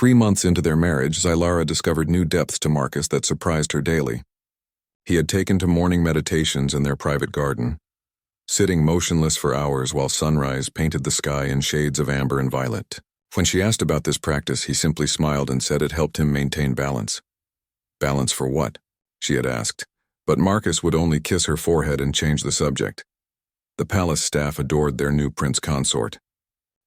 3 months into their marriage, Zylara discovered new depths to Marcus that surprised her daily. He had taken to morning meditations in their private garden, sitting motionless for hours while sunrise painted the sky in shades of amber and violet. When she asked about this practice, he simply smiled and said it helped him maintain balance. Balance for what? She had asked, but Marcus would only kiss her forehead and change the subject. The palace staff adored their new prince consort.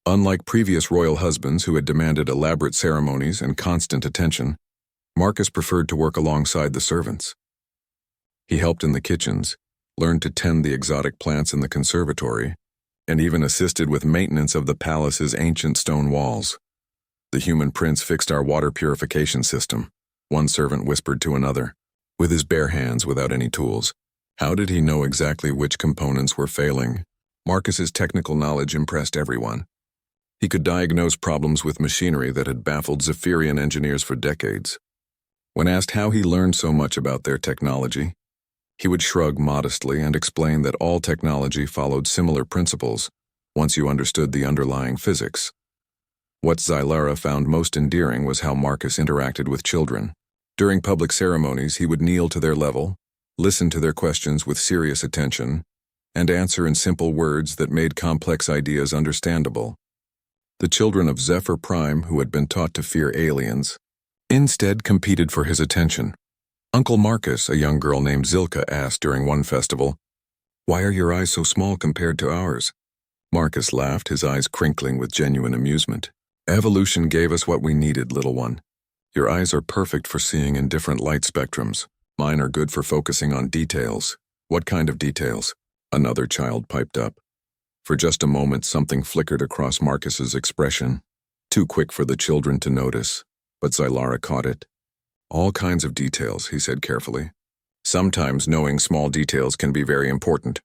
Unlike previous royal husbands who had demanded elaborate ceremonies and constant attention, Marcus preferred to work alongside the servants. He helped in the kitchens, learned to tend the exotic plants in the conservatory, and even assisted with maintenance of the palace's ancient stone walls. The human prince fixed our water purification system, one servant whispered to another, with his bare hands without any tools. How did he know exactly which components were failing? Marcus's technical knowledge impressed everyone. He could diagnose problems with machinery that had baffled Zephyrian engineers for decades. When asked how he learned so much about their technology, he would shrug modestly and explain that all technology followed similar principles once you understood the underlying physics. What Zylara found most endearing was how Marcus interacted with children. During public ceremonies, he would kneel to their level, listen to their questions with serious attention, and answer in simple words that made complex ideas understandable. The children of Zephyr Prime, who had been taught to fear aliens, instead competed for his attention. Uncle Marcus, a young girl named Zilka, asked during one festival, "Why are your eyes so small compared to ours?" Marcus laughed, his eyes crinkling with genuine amusement. "Evolution gave us what we needed, little one. Your eyes are perfect for seeing in different light spectrums. Mine are good for focusing on details." "What kind of details?" another child piped up. For just a moment, something flickered across Marcus's expression, too quick for the children to notice, but Zylara caught it. "All kinds of details," he said carefully. "Sometimes knowing small details can be very important."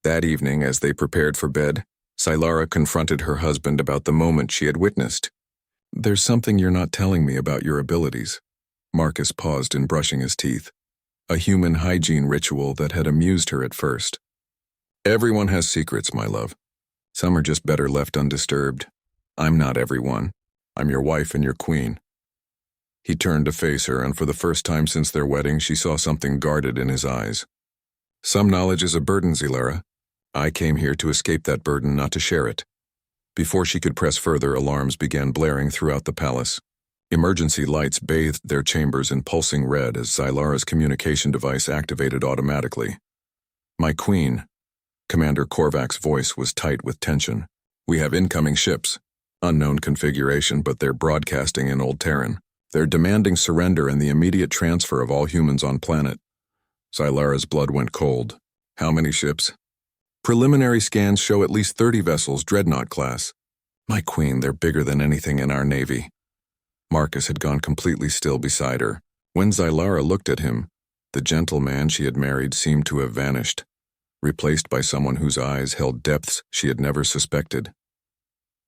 That evening, as they prepared for bed, Zylara confronted her husband about the moment she had witnessed. "There's something you're not telling me about your abilities." Marcus paused in brushing his teeth, a human hygiene ritual that had amused her at first. "Everyone has secrets, my love. Some are just better left undisturbed. I'm not everyone. I'm your wife and your queen." He turned to face her, and for the first time since their wedding, she saw something guarded in his eyes. "Some knowledge is a burden, Zylara. I came here to escape that burden, not to share it." Before she could press further, alarms began blaring throughout the palace. Emergency lights bathed their chambers in pulsing red as Zylara's communication device activated automatically. "My queen." Commander Korvac's voice was tight with tension. "We have incoming ships. Unknown configuration, but they're broadcasting in Old Terran. They're demanding surrender and the immediate transfer of all humans on planet." Zylara's blood went cold. "How many ships?" "Preliminary scans show at least 30 vessels, Dreadnought class." "My queen, they're bigger than anything in our navy." Marcus had gone completely still beside her. When Zylara looked at him, the gentle man she had married seemed to have vanished, replaced by someone whose eyes held depths she had never suspected.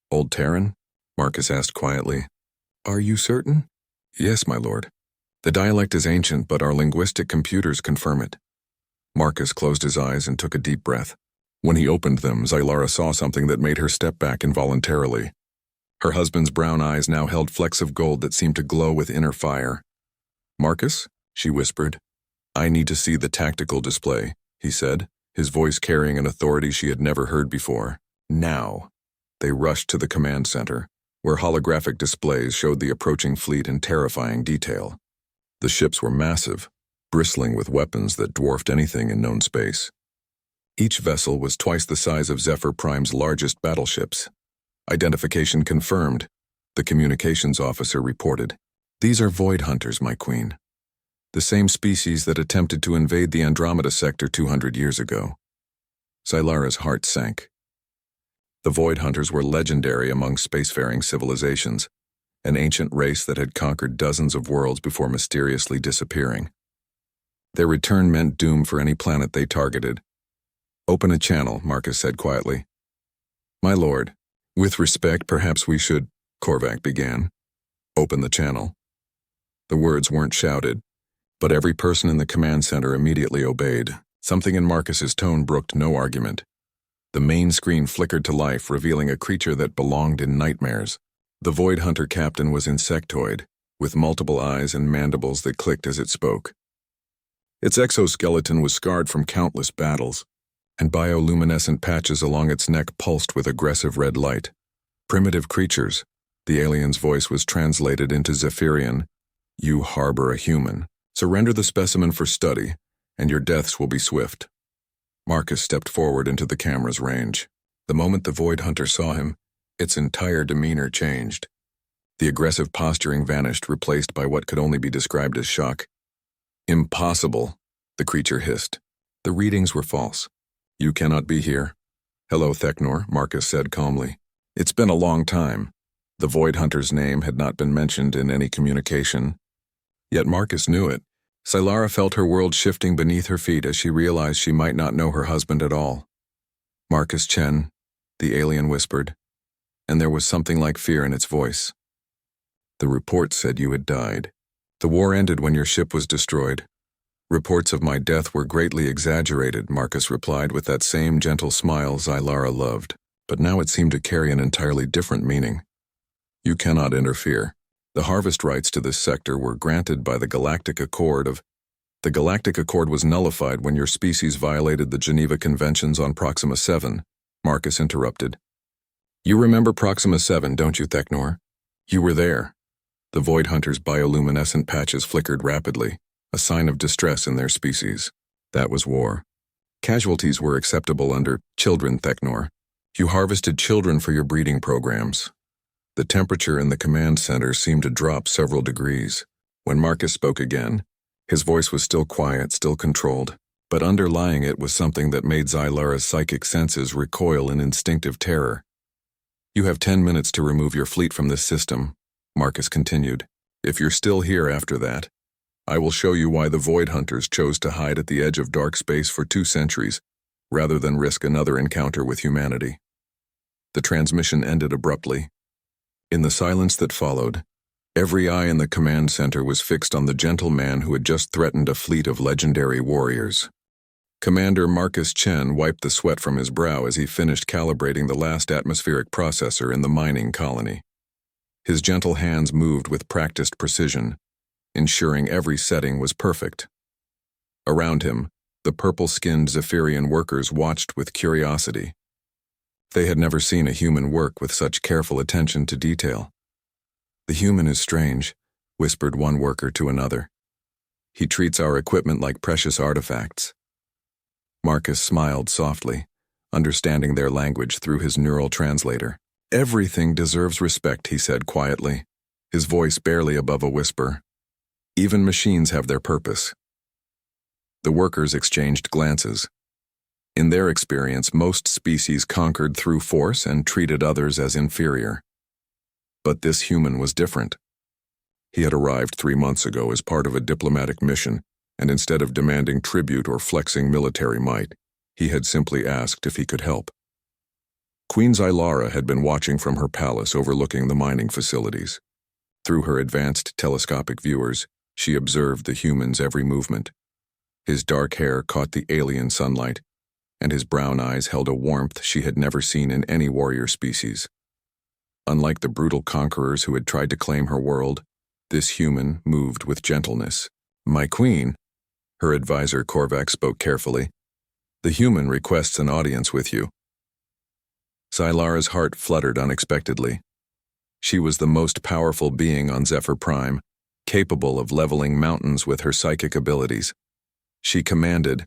"Old Terran?" Marcus asked quietly. "Are you certain?" "Yes, my lord. The dialect is ancient, but our linguistic computers confirm it." Marcus closed his eyes and took a deep breath. When he opened them, Zylara saw something that made her step back involuntarily. Her husband's brown eyes now held flecks of gold that seemed to glow with inner fire. "Marcus?" she whispered. "I need to see the tactical display," he said, his voice carrying an authority she had never heard before. "Now." They rushed to the command center, where holographic displays showed the approaching fleet in terrifying detail. The ships were massive, bristling with weapons that dwarfed anything in known space. Each vessel was twice the size of Zephyr Prime's largest battleships. "Identification confirmed," the communications officer reported. "These are Void Hunters, my queen. The same species that attempted to invade the Andromeda sector 200 years ago." Zylara's heart sank. The Void Hunters were legendary among spacefaring civilizations, an ancient race that had conquered dozens of worlds before mysteriously disappearing. Their return meant doom for any planet they targeted. "Open a channel," Marcus said quietly. "My lord, with respect, perhaps we should," Korvac began. "Open the channel." The words weren't shouted, but every person in the command center immediately obeyed. Something in Marcus's tone brooked no argument. The main screen flickered to life, revealing a creature that belonged in nightmares. The Void Hunter captain was insectoid, with multiple eyes and mandibles that clicked as it spoke. Its exoskeleton was scarred from countless battles, and bioluminescent patches along its neck pulsed with aggressive red light. Primitive creatures, the alien's voice was translated into Zephyrian. You harbor a human. Surrender the specimen for study, and your deaths will be swift. Marcus stepped forward into the camera's range. The moment the Void Hunter saw him, its entire demeanor changed. The aggressive posturing vanished, replaced by what could only be described as shock. Impossible, the creature hissed. The readings were false. You cannot be here. Hello, Thecnor, Marcus said calmly. It's been a long time. The Void Hunter's name had not been mentioned in any communication. Yet Marcus knew it. Sylara felt her world shifting beneath her feet as she realized she might not know her husband at all. Marcus Chen, the alien whispered, and there was something like fear in its voice. The report said you had died. The war ended when your ship was destroyed. Reports of my death were greatly exaggerated, Marcus replied with that same gentle smile Sylara loved, but now it seemed to carry an entirely different meaning. You cannot interfere. The harvest rights to this sector were granted by the Galactic Accord of... The Galactic Accord was nullified when your species violated the Geneva Conventions on Proxima 7, Marcus interrupted. You remember Proxima 7, don't you, Thecnor? You were there. The Void Hunter's bioluminescent patches flickered rapidly, a sign of distress in their species. That was war. Casualties were acceptable under children, Thecnor. You harvested children for your breeding programs. The temperature in the command center seemed to drop several degrees. When Marcus spoke again, his voice was still quiet, still controlled, but underlying it was something that made Zylara's psychic senses recoil in instinctive terror. You have 10 minutes to remove your fleet from this system, Marcus continued. If you're still here after that, I will show you why the Void Hunters chose to hide at the edge of dark space for 2 centuries, rather than risk another encounter with humanity. The transmission ended abruptly. In the silence that followed, every eye in the command center was fixed on the gentle man who had just threatened a fleet of legendary warriors. Commander Marcus Chen wiped the sweat from his brow as he finished calibrating the last atmospheric processor in the mining colony. His gentle hands moved with practiced precision, ensuring every setting was perfect. Around him, the purple-skinned Zephyrian workers watched with curiosity. They had never seen a human work with such careful attention to detail. The human is strange, whispered one worker to another. He treats our equipment like precious artifacts. Marcus smiled softly, understanding their language through his neural translator. Everything deserves respect, he said quietly, his voice barely above a whisper. Even machines have their purpose. The workers exchanged glances. In their experience, most species conquered through force and treated others as inferior. But this human was different. He had arrived 3 months ago as part of a diplomatic mission, and instead of demanding tribute or flexing military might, he had simply asked if he could help. Queen Zylara had been watching from her palace overlooking the mining facilities. Through her advanced telescopic viewers, she observed the human's every movement. His dark hair caught the alien sunlight, and his brown eyes held a warmth she had never seen in any warrior species. Unlike the brutal conquerors who had tried to claim her world, this human moved with gentleness. My queen, her advisor Korvac spoke carefully, the human requests an audience with you. Zylara's heart fluttered unexpectedly. She was the most powerful being on Zephyr Prime, capable of leveling mountains with her psychic abilities. She commanded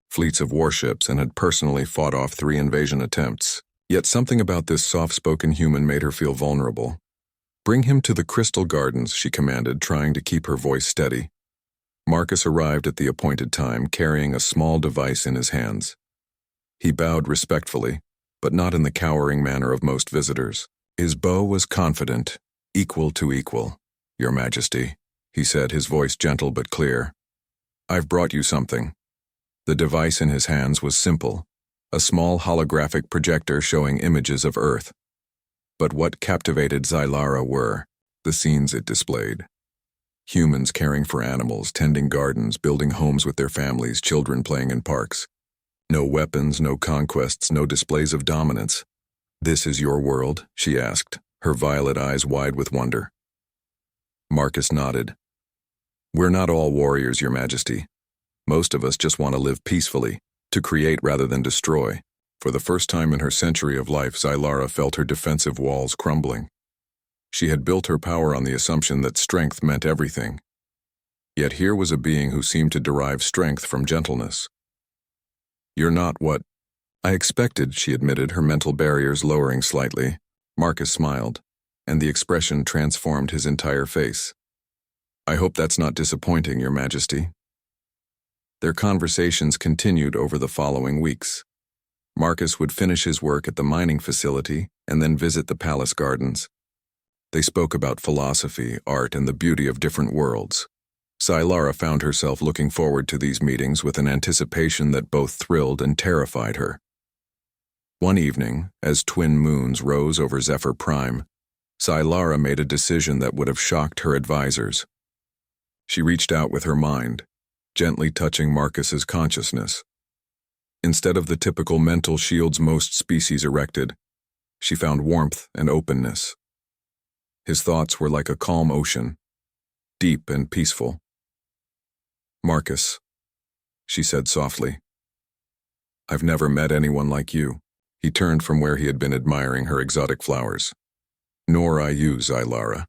fleets of warships and had personally fought off 3 invasion attempts. Yet something about this soft-spoken human made her feel vulnerable. Bring him to the Crystal Gardens, she commanded, trying to keep her voice steady. Marcus arrived at the appointed time, carrying a small device in his hands. He bowed respectfully, but not in the cowering manner of most visitors. His bow was confident, equal to equal. Your Majesty, he said, his voice gentle but clear. I've brought you something. The device in his hands was simple, a small holographic projector showing images of Earth. But what captivated Zylara were the scenes it displayed. Humans caring for animals, tending gardens, building homes with their families, children playing in parks. No weapons, no conquests, no displays of dominance. This is your world, she asked, her violet eyes wide with wonder. Marcus nodded. "We're not all warriors, Your Majesty. Most of us just want to live peacefully, to create rather than destroy." For the first time in her century of life, Xylara felt her defensive walls crumbling. She had built her power on the assumption that strength meant everything. Yet here was a being who seemed to derive strength from gentleness. "You're not what I expected," she admitted, her mental barriers lowering slightly. Marcus smiled, and the expression transformed his entire face. "I hope that's not disappointing, Your Majesty." Their conversations continued over the following weeks. Marcus would finish his work at the mining facility and then visit the palace gardens. They spoke about philosophy, art, and the beauty of different worlds. Xylara found herself looking forward to these meetings with an anticipation that both thrilled and terrified her. One evening, as twin moons rose over Zephyr Prime, Xylara made a decision that would have shocked her advisors. She reached out with her mind, gently touching Marcus's consciousness. Instead of the typical mental shields most species erected, she found warmth and openness. His thoughts were like a calm ocean, deep and peaceful. "Marcus," she said softly, "I've never met anyone like you." He turned from where he had been admiring her exotic flowers. "Nor I you, Xylara."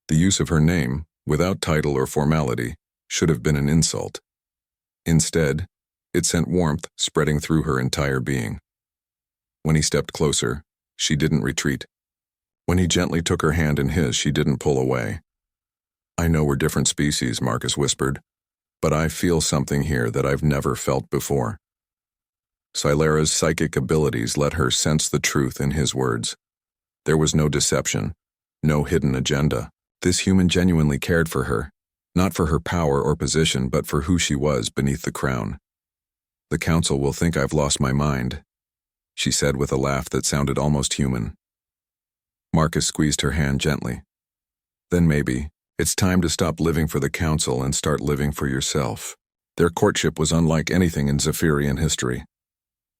The use of her name, without title or formality, should have been an insult. Instead, it sent warmth spreading through her entire being. When he stepped closer, she didn't retreat. When he gently took her hand in his, she didn't pull away. "I know we're different species," Marcus whispered, "but I feel something here that I've never felt before." Xylara's psychic abilities let her sense the truth in his words. There was no deception, no hidden agenda. This human genuinely cared for her, not for her power or position, but for who she was beneath the crown. "The council will think I've lost my mind," she said with a laugh that sounded almost human. Marcus squeezed her hand gently. "Then maybe it's time to stop living for the council and start living for yourself." Their courtship was unlike anything in Zephyrian history.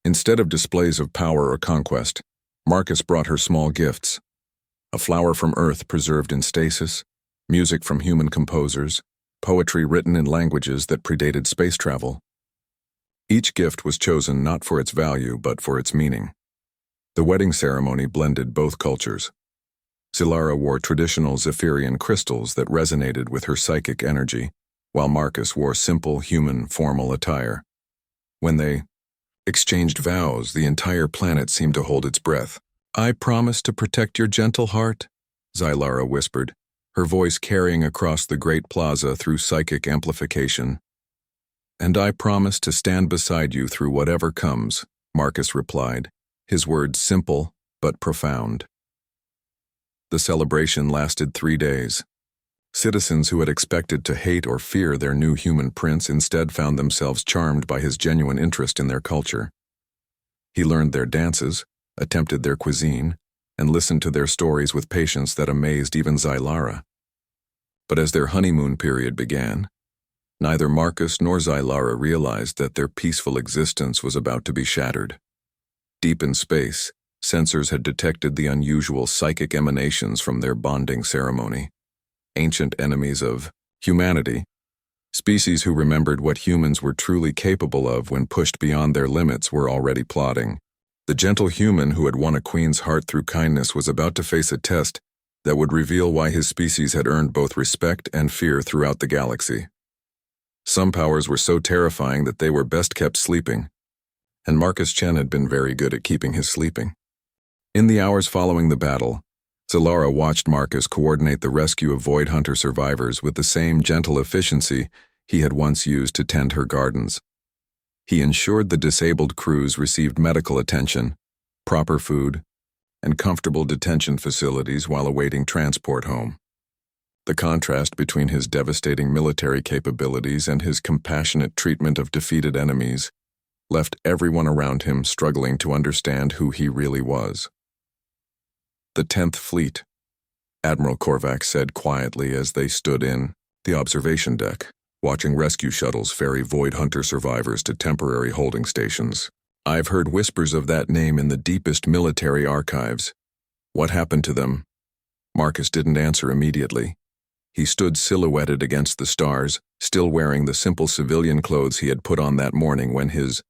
Instead of displays of power or conquest, Marcus brought her small gifts: a flower from Earth preserved in stasis, music from human composers, poetry written in languages that predated space travel. Each gift was chosen not for its value but for its meaning. The wedding ceremony blended both cultures. Xylara wore traditional Zephyrian crystals that resonated with her psychic energy, while Marcus wore simple, human, formal attire. When they exchanged vows, the entire planet seemed to hold its breath. "I promise to protect your gentle heart," Xylara whispered, her voice carrying across the great plaza through psychic amplification. "And I promise to stand beside you through whatever comes," Marcus replied, his words simple but profound. The celebration lasted 3 days. Citizens who had expected to hate or fear their new human prince instead found themselves charmed by his genuine interest in their culture. He learned their dances, attempted their cuisine, and listened to their stories with patience that amazed even Xylara. But as their honeymoon period began, neither Marcus nor Xylara realized that their peaceful existence was about to be shattered. Deep in space, sensors had detected the unusual psychic emanations from their bonding ceremony. Ancient enemies of humanity, species who remembered what humans were truly capable of when pushed beyond their limits, were already plotting. The gentle human who had won a queen's heart through kindness was about to face a test that would reveal why his species had earned both respect and fear throughout the galaxy. Some powers were so terrifying that they were best kept sleeping, and Marcus Chen had been very good at keeping his sleeping. In the hours following the battle, Xylara watched Marcus coordinate the rescue of Void Hunter survivors with the same gentle efficiency he had once used to tend her gardens. He ensured the disabled crews received medical attention, proper food, and comfortable detention facilities while awaiting transport home. The contrast between his devastating military capabilities and his compassionate treatment of defeated enemies left everyone around him struggling to understand who he really was. "The 10th Fleet," Admiral Korvac said quietly as they stood in the observation deck, watching rescue shuttles ferry Void Hunter survivors to temporary holding stations. "I've heard whispers of that name in the deepest military archives. What happened to them? Marcus didn't answer immediately. He stood silhouetted against the stars, still wearing the simple civilian clothes he had put on that morning when his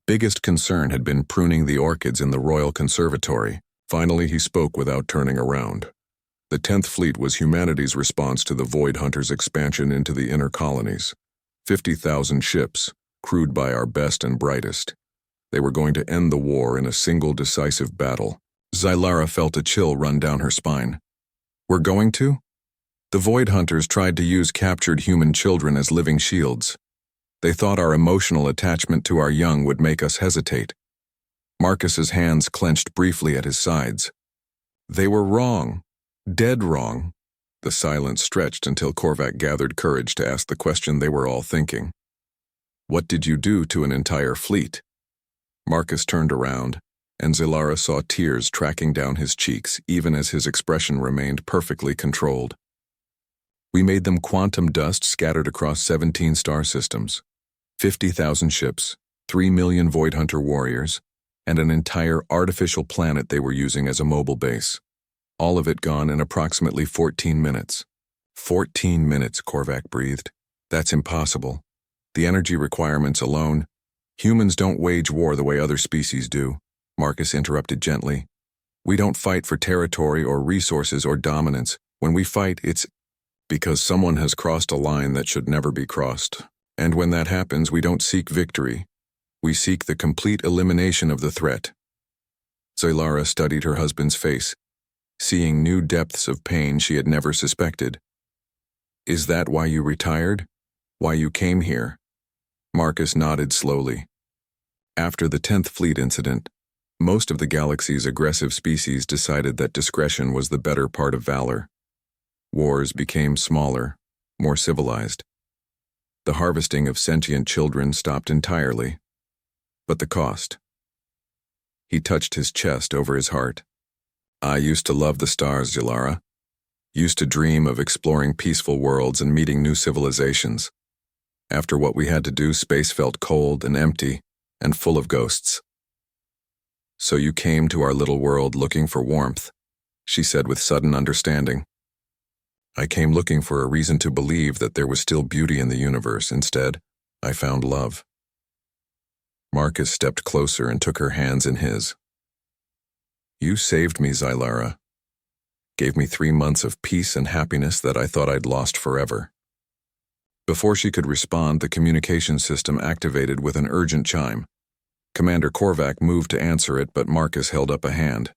biggest concern had been pruning the orchids in the Royal Conservatory. Finally, he spoke without turning around. The 10th Fleet was humanity's response to the Void Hunters' expansion into the inner colonies. 50,000 ships, crewed by our best and brightest. They were going to end the war in a single decisive battle. Zylara felt a chill run down her spine. We're going to? The Void Hunters tried to use captured human children as living shields. They thought our emotional attachment to our young would make us hesitate. Marcus's hands clenched briefly at his sides. They were wrong. Dead wrong. The silence stretched until Korvac gathered courage to ask the question they were all thinking. What did you do to an entire fleet? Marcus turned around, and Zylara saw tears tracking down his cheeks even as his expression remained perfectly controlled. We made them quantum dust scattered across 17 star systems, 50,000 ships, 3 million Void Hunter warriors, and an entire artificial planet they were using as a mobile base. All of it gone in approximately 14 minutes. 14 minutes, Korvac breathed. That's impossible. The energy requirements alone. Humans don't wage war the way other species do, Marcus interrupted gently. We don't fight for territory or resources or dominance. When we fight, it's because someone has crossed a line that should never be crossed. And when that happens, we don't seek victory. We seek the complete elimination of the threat. Zylara studied her husband's face, seeing new depths of pain she had never suspected. Is that why you retired? Why you came here? Marcus nodded slowly. After the 10th Fleet incident, most of the galaxy's aggressive species decided that discretion was the better part of valor. Wars became smaller, more civilized. The harvesting of sentient children stopped entirely. But the cost. He touched his chest over his heart. I used to love the stars, Zylara. Used to dream of exploring peaceful worlds and meeting new civilizations. After what we had to do, space felt cold and empty and full of ghosts. So you came to our little world looking for warmth, she said with sudden understanding. I came looking for a reason to believe that there was still beauty in the universe. Instead, I found love. Marcus stepped closer and took her hands in his. You saved me, Zylara. Gave me 3 months of peace and happiness that I thought I'd lost forever. Before she could respond, the communication system activated with an urgent chime. Commander Korvac moved to answer it, but Marcus held up a hand.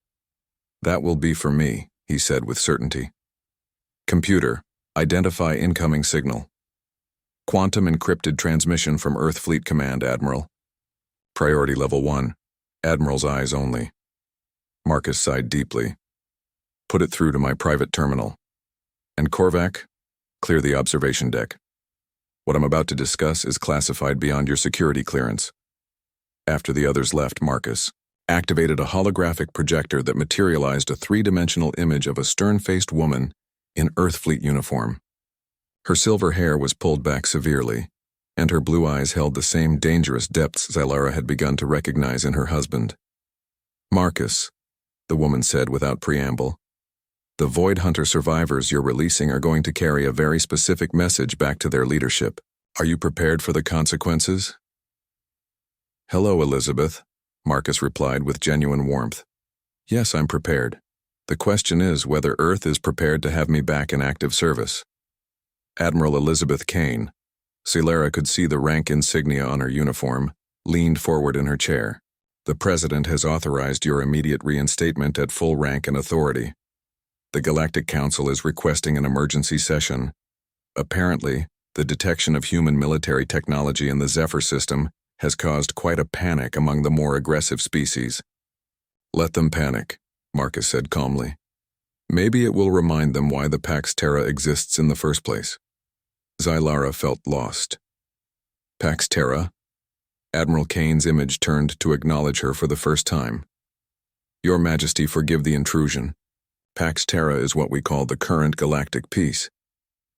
That will be for me, he said with certainty. Computer, identify incoming signal. Quantum encrypted transmission from Earth Fleet Command, Admiral. Priority level 1. Admiral's eyes only. Marcus sighed deeply. Put it through to my private terminal. And Korvac, clear the observation deck. What I'm about to discuss is classified beyond your security clearance. After the others left, Marcus activated a holographic projector that materialized a 3-dimensional image of a stern-faced woman in Earth Fleet uniform. Her silver hair was pulled back severely, and her blue eyes held the same dangerous depths Zylara had begun to recognize in her husband. Marcus, the woman said without preamble, the Void Hunter survivors you're releasing are going to carry a very specific message back to their leadership. Are you prepared for the consequences? Hello, Elizabeth, Marcus replied with genuine warmth. Yes, I'm prepared. The question is whether Earth is prepared to have me back in active service. Admiral Elizabeth Kane, Zylara could see the rank insignia on her uniform, leaned forward in her chair. The President has authorized your immediate reinstatement at full rank and authority. The Galactic Council is requesting an emergency session. Apparently, the detection of human military technology in the Zephyr system has caused quite a panic among the more aggressive species. Let them panic, Marcus said calmly. Maybe it will remind them why the Pax Terra exists in the first place. Zylara felt lost. Pax Terra? Admiral Kane's image turned to acknowledge her for the first time. Your Majesty, forgive the intrusion. Pax Terra is what we call the current galactic peace.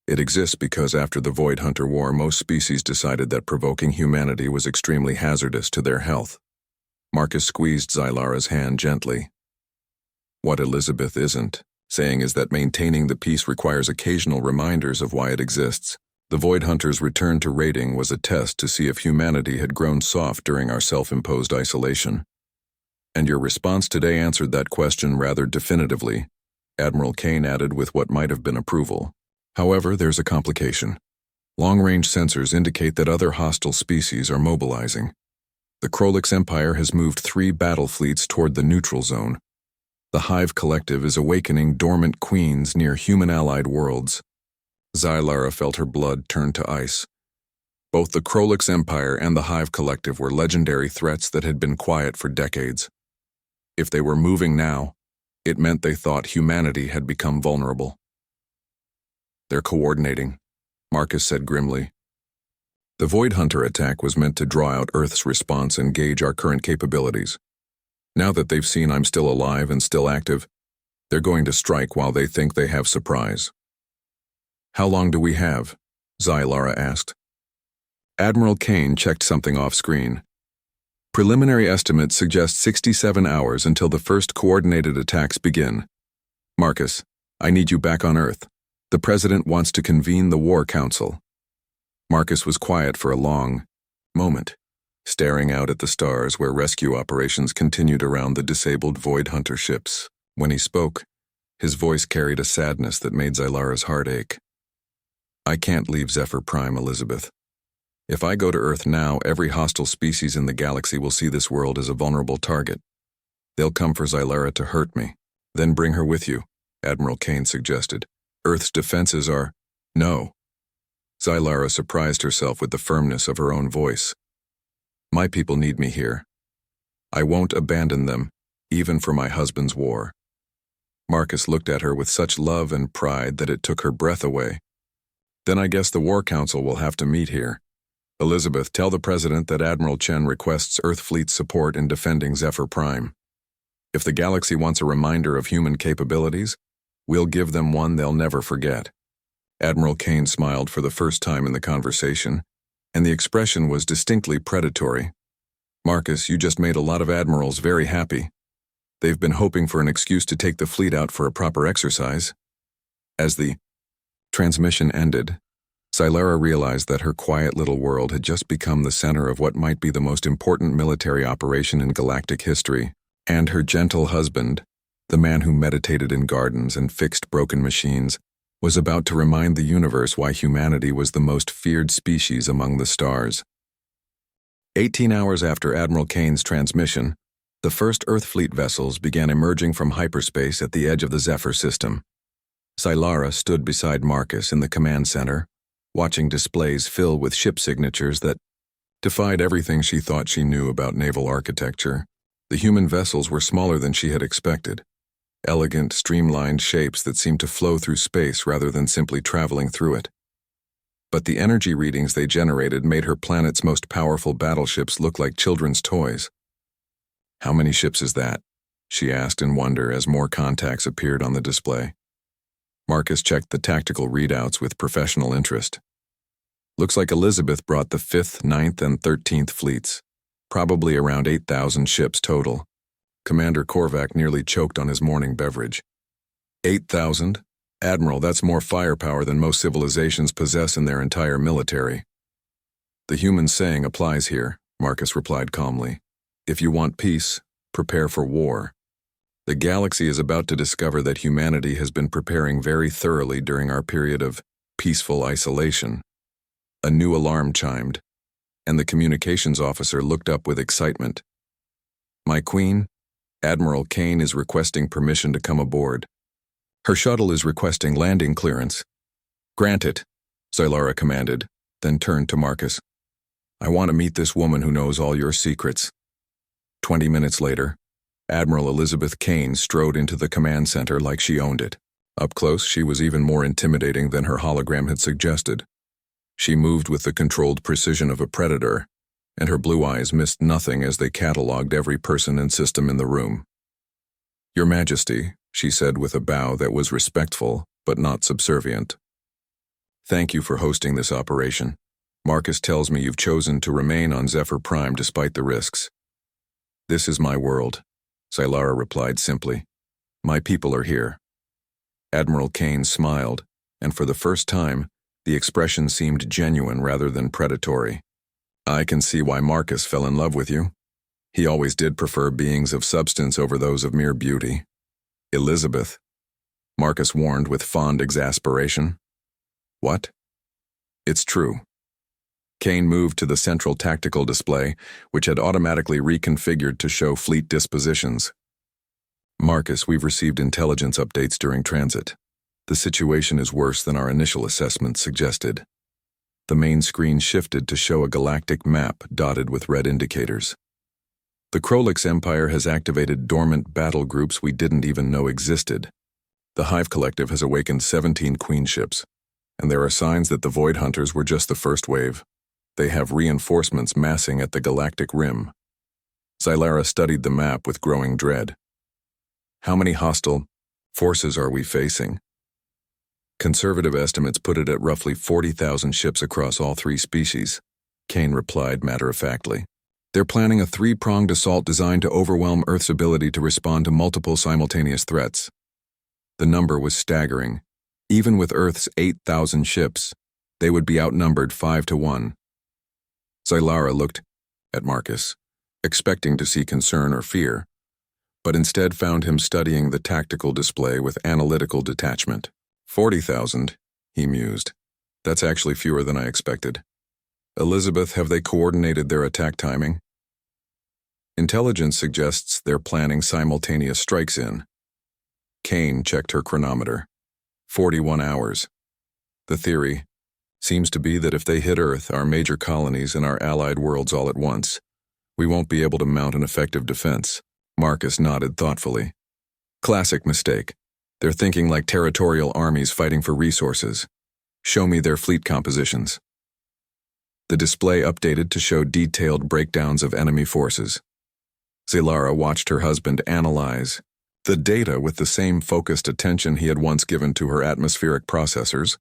It exists because after the Void Hunter War, most species decided that provoking humanity was extremely hazardous to their health. Marcus squeezed Zylara's hand gently. What Elizabeth isn't saying is that maintaining the peace requires occasional reminders of why it exists. The Void Hunter's return to raiding was a test to see if humanity had grown soft during our self-imposed isolation. And your response today answered that question rather definitively, Admiral Kane added with what might have been approval. However, there's a complication. Long-range sensors indicate that other hostile species are mobilizing. The Krolix Empire has moved 3 battle fleets toward the neutral zone. The Hive Collective is awakening dormant queens near human-allied worlds. Xylara felt her blood turn to ice. Both the Krolix Empire and the Hive Collective were legendary threats that had been quiet for decades. If they were moving now, it meant they thought humanity had become vulnerable. "They're coordinating," Marcus said grimly. The Void Hunter attack was meant to draw out Earth's response and gauge our current capabilities. Now that they've seen I'm still alive and still active, they're going to strike while they think they have surprise. "How long do we have?" Xylara asked. Admiral Kane checked something off screen. "Preliminary estimates suggest 67 hours until the first coordinated attacks begin. Marcus, I need you back on Earth. The President wants to convene the War Council." Marcus was quiet for a long moment, staring out at the stars where rescue operations continued around the disabled Void Hunter ships. When he spoke, his voice carried a sadness that made Xylara's heart ache. "I can't leave Zephyr Prime, Elizabeth. If I go to Earth now, every hostile species in the galaxy will see this world as a vulnerable target. They'll come for Xylara to hurt me. Then bring her with you," Admiral Kane suggested. "Earth's defenses are—" "No." Xylara surprised herself with the firmness of her own voice. "My people need me here. I won't abandon them, even for my husband's war." Marcus looked at her with such love and pride that it took her breath away. "Then I guess the War Council will have to meet here. Elizabeth, tell the President that Admiral Chen requests Earth Fleet support in defending Zephyr Prime. If the galaxy wants a reminder of human capabilities, we'll give them one they'll never forget." Admiral Kane smiled for the first time in the conversation, and the expression was distinctly predatory. "Marcus, you just made a lot of admirals very happy. They've been hoping for an excuse to take the fleet out for a proper exercise." As the transmission ended, Xylara realized that her quiet little world had just become the center of what might be the most important military operation in galactic history, and her gentle husband, the man who meditated in gardens and fixed broken machines, was about to remind the universe why humanity was the most feared species among the stars. 18 hours after Admiral Kane's transmission, the first Earth Fleet vessels began emerging from hyperspace at the edge of the Zephyr system. Xylara stood beside Marcus in the command center, watching displays fill with ship signatures that defied everything she thought she knew about naval architecture. The human vessels were smaller than she had expected. Elegant, streamlined shapes that seemed to flow through space rather than simply traveling through it. But the energy readings they generated made her planet's most powerful battleships look like children's toys. "How many ships is that?" she asked in wonder as more contacts appeared on the display. Marcus checked the tactical readouts with professional interest. "Looks like Elizabeth brought the 5th, 9th, and 13th fleets. Probably around 8,000 ships total." Commander Korvac nearly choked on his morning beverage. 8,000? Admiral, that's more firepower than most civilizations possess in their entire military. "The human saying applies here," Marcus replied calmly. "If you want peace, prepare for war." The galaxy is about to discover that humanity has been preparing very thoroughly during our period of peaceful isolation. A new alarm chimed, and the communications officer looked up with excitement. "My queen, Admiral Kane is requesting permission to come aboard. Her shuttle is requesting landing clearance." "Grant it," Xylara commanded, then turned to Marcus. "I want to meet this woman who knows all your secrets." 20 minutes later, Admiral Elizabeth Kane strode into the command center like she owned it. Up close, she was even more intimidating than her hologram had suggested. She moved with the controlled precision of a predator, and her blue eyes missed nothing as they catalogued every person and system in the room. "Your Majesty," she said with a bow that was respectful but not subservient. "Thank you for hosting this operation. Marcus tells me you've chosen to remain on Zephyr Prime despite the risks." "This is my world," Xylara replied simply. My people are here. Admiral Kane smiled, and for the first time, the expression seemed genuine rather than predatory. I can see why Marcus fell in love with you. He always did prefer beings of substance over those of mere beauty. Elizabeth, Marcus warned with fond exasperation. What? It's true. Kane moved to the central tactical display, which had automatically reconfigured to show fleet dispositions. Marcus, we've received intelligence updates during transit. The situation is worse than our initial assessment suggested. The main screen shifted to show a galactic map dotted with red indicators. The Krolix Empire has activated dormant battle groups we didn't even know existed. The Hive Collective has awakened 17 queenships, and there are signs that the Void Hunters were just the first wave. They have reinforcements massing at the galactic rim. Xylara studied the map with growing dread. How many hostile forces are we facing? Conservative estimates put it at roughly 40,000 ships across all three species, Kane replied matter-of-factly. They're planning a three-pronged assault designed to overwhelm Earth's ability to respond to multiple simultaneous threats. The number was staggering. Even with Earth's 8,000 ships, they would be outnumbered 5-1. Xylara looked at Marcus, expecting to see concern or fear, but instead found him studying the tactical display with analytical detachment. 40,000, he mused. That's actually fewer than I expected. Elizabeth, have they coordinated their attack timing? Intelligence suggests they're planning simultaneous strikes in. Kane checked her chronometer. 41 hours. The theory seems to be that if they hit Earth, our major colonies, and our allied worlds all at once, we won't be able to mount an effective defense. Marcus nodded thoughtfully. Classic mistake. They're thinking like territorial armies fighting for resources. Show me their fleet compositions. The display updated to show detailed breakdowns of enemy forces. Xylara watched her husband analyze the data with the same focused attention he had once given to her atmospheric processors,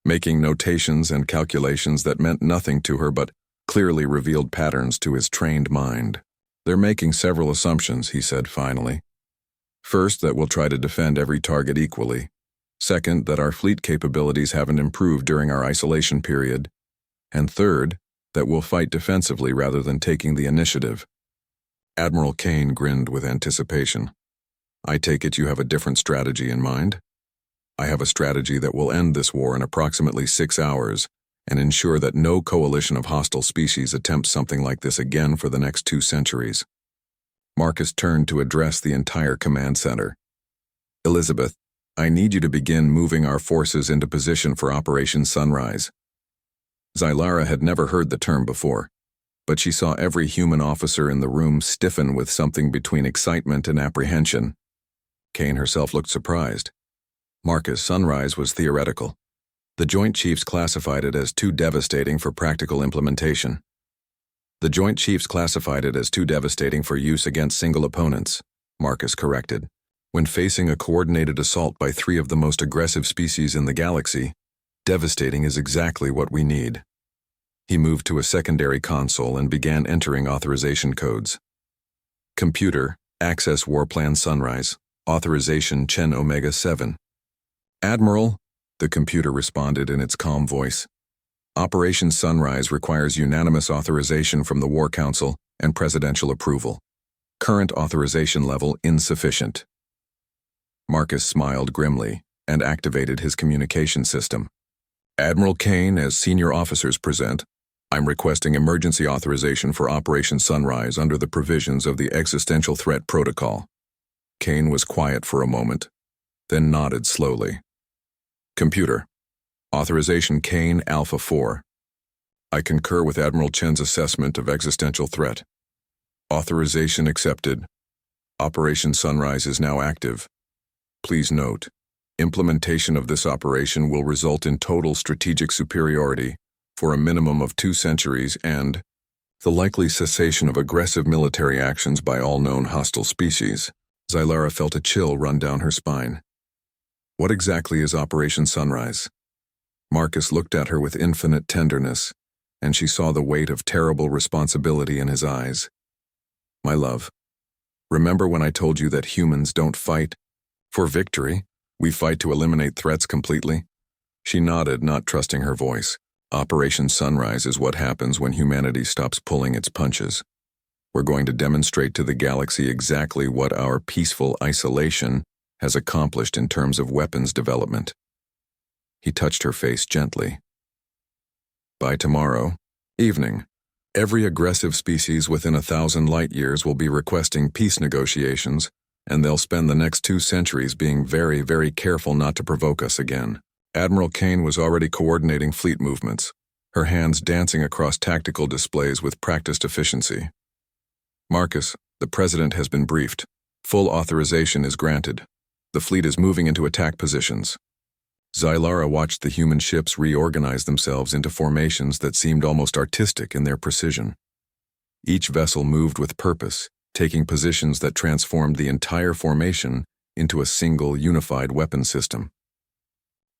making notations and calculations that meant nothing to her but clearly revealed patterns to his trained mind. They're making several assumptions, he said finally. First, that we'll try to defend every target equally. Second, that our fleet capabilities haven't improved during our isolation period. And third, that we'll fight defensively rather than taking the initiative. Admiral Kane grinned with anticipation. I take it you have a different strategy in mind? I have a strategy that will end this war in approximately 6 hours and ensure that no coalition of hostile species attempts something like this again for the next 2 centuries. Marcus turned to address the entire command center. Elizabeth, I need you to begin moving our forces into position for Operation Sunrise. Xylara had never heard the term before, but she saw every human officer in the room stiffen with something between excitement and apprehension. Kane herself looked surprised. Marcus, Sunrise was theoretical. The Joint Chiefs classified it as too devastating for practical implementation. The Joint Chiefs classified it as too devastating for use against single opponents, Marcus corrected. When facing a coordinated assault by 3 of the most aggressive species in the galaxy, devastating is exactly what we need. He moved to a secondary console and began entering authorization codes. Computer, Access Warplan Sunrise, Authorization Chen Omega 7. Admiral, the computer responded in its calm voice. Operation Sunrise requires unanimous authorization from the War Council and presidential approval. Current authorization level insufficient. Marcus smiled grimly and activated his communication system. Admiral Kane, as senior officers present, I'm requesting emergency authorization for Operation Sunrise under the provisions of the Existential Threat Protocol. Kane was quiet for a moment, then nodded slowly. Computer, Authorization Kane Alpha 4. I concur with Admiral Chen's assessment of existential threat. Authorization accepted. Operation Sunrise is now active. Please note, implementation of this operation will result in total strategic superiority for a minimum of 2 centuries and the likely cessation of aggressive military actions by all known hostile species. Xylara felt a chill run down her spine. What exactly is Operation Sunrise? Marcus looked at her with infinite tenderness, and she saw the weight of terrible responsibility in his eyes. My love, remember when I told you that humans don't fight, For victory? We fight to eliminate threats completely? She nodded, not trusting her voice. Operation Sunrise is what happens when humanity stops pulling its punches. We're going to demonstrate to the galaxy exactly what our peaceful isolation has accomplished in terms of weapons development. He touched her face gently. By tomorrow evening, every aggressive species within 1,000 light years will be requesting peace negotiations, and they'll spend the next 2 centuries being very, very careful not to provoke us again. Admiral Kane was already coordinating fleet movements, her hands dancing across tactical displays with practiced efficiency. Marcus, the President has been briefed. Full authorization is granted. The fleet is moving into attack positions. Zylara watched the human ships reorganize themselves into formations that seemed almost artistic in their precision. Each vessel moved with purpose, taking positions that transformed the entire formation into a single unified weapon system.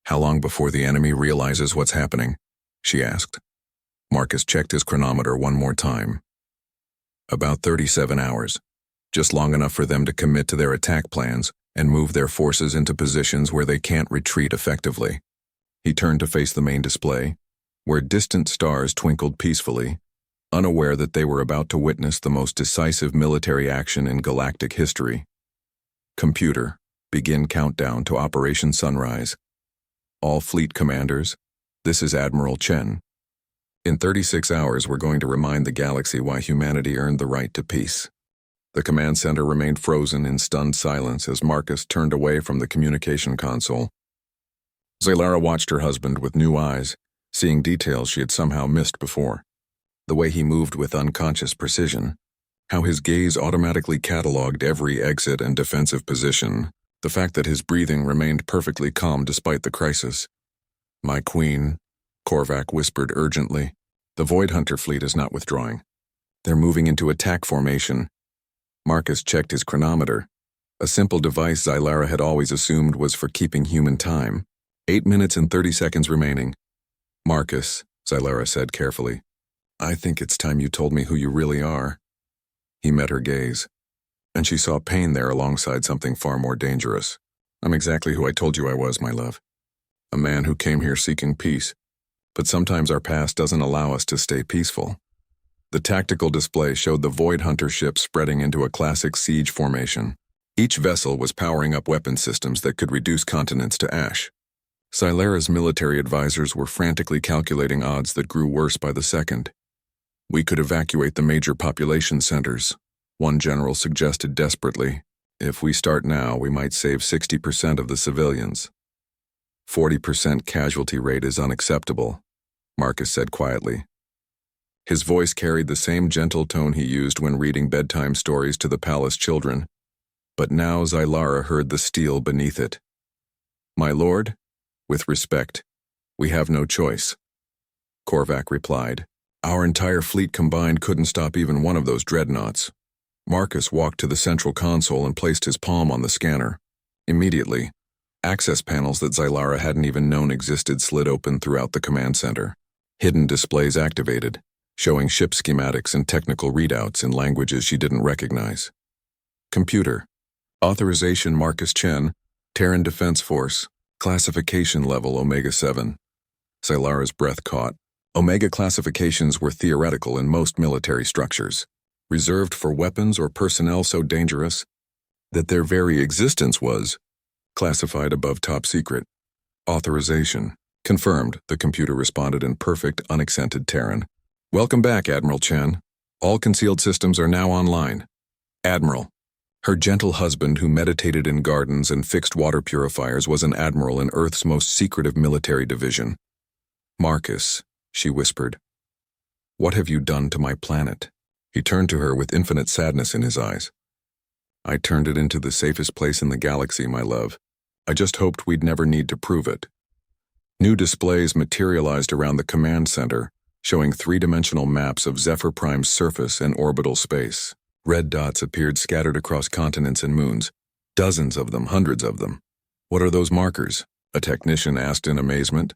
How long before the enemy realizes what's happening? She asked. Marcus checked his chronometer one more time. About 37 hours, just long enough for them to commit to their attack plans and move their forces into positions where they can't retreat effectively. He turned to face the main display, where distant stars twinkled peacefully, unaware that they were about to witness the most decisive military action in galactic history. Computer, begin countdown to Operation Sunrise. All fleet commanders, this is Admiral Chen. In 36 hours, we're going to remind the galaxy why humanity earned the right to peace. The command center remained frozen in stunned silence as Marcus turned away from the communication console. Zylara watched her husband with new eyes, seeing details she had somehow missed before. The way he moved with unconscious precision, how his gaze automatically catalogued every exit and defensive position, the fact that his breathing remained perfectly calm despite the crisis. "My queen," Korvac whispered urgently, "the Void Hunter fleet is not withdrawing. They're moving into attack formation." Marcus checked his chronometer, a simple device Zylara had always assumed was for keeping human time. 8 minutes and 30 seconds remaining. "Marcus," Zylara said carefully, "I think it's time you told me who you really are." He met her gaze, and she saw pain there alongside something far more dangerous. "I'm exactly who I told you I was, my love. A man who came here seeking peace. But sometimes our past doesn't allow us to stay peaceful." The tactical display showed the Void Hunter ship spreading into a classic siege formation. Each vessel was powering up weapon systems that could reduce continents to ash. Zylara's military advisors were frantically calculating odds that grew worse by the second. "We could evacuate the major population centers," one general suggested desperately. "If we start now, we might save 60% of the civilians." 40% casualty rate is unacceptable," Marcus said quietly. His voice carried the same gentle tone he used when reading bedtime stories to the palace children, but now Zylara heard the steel beneath it. "My lord, with respect, we have no choice," Korvac replied. "Our entire fleet combined couldn't stop even one of those dreadnoughts." Marcus walked to the central console and placed his palm on the scanner. Immediately, access panels that Zylara hadn't even known existed slid open throughout the command center. Hidden displays activated, showing ship schematics and technical readouts in languages she didn't recognize. "Computer. Authorization Marcus Chen, Terran Defense Force, classification level Omega-7. Zylara's breath caught. Omega classifications were theoretical in most military structures, reserved for weapons or personnel so dangerous that their very existence was classified above top secret. Authorization. Confirmed, the computer responded in perfect, unaccented Terran. "Welcome back, Admiral Chen. All concealed systems are now online." Admiral. Her gentle husband who meditated in gardens and fixed water purifiers was an admiral in Earth's most secretive military division. "Marcus," she whispered, "what have you done to my planet?" He turned to her with infinite sadness in his eyes. "I turned it into the safest place in the galaxy, my love. I just hoped we'd never need to prove it." New displays materialized around the command center, showing three-dimensional maps of Zephyr Prime's surface and orbital space. Red dots appeared scattered across continents and moons. Dozens of them, hundreds of them. "What are those markers?" a technician asked in amazement.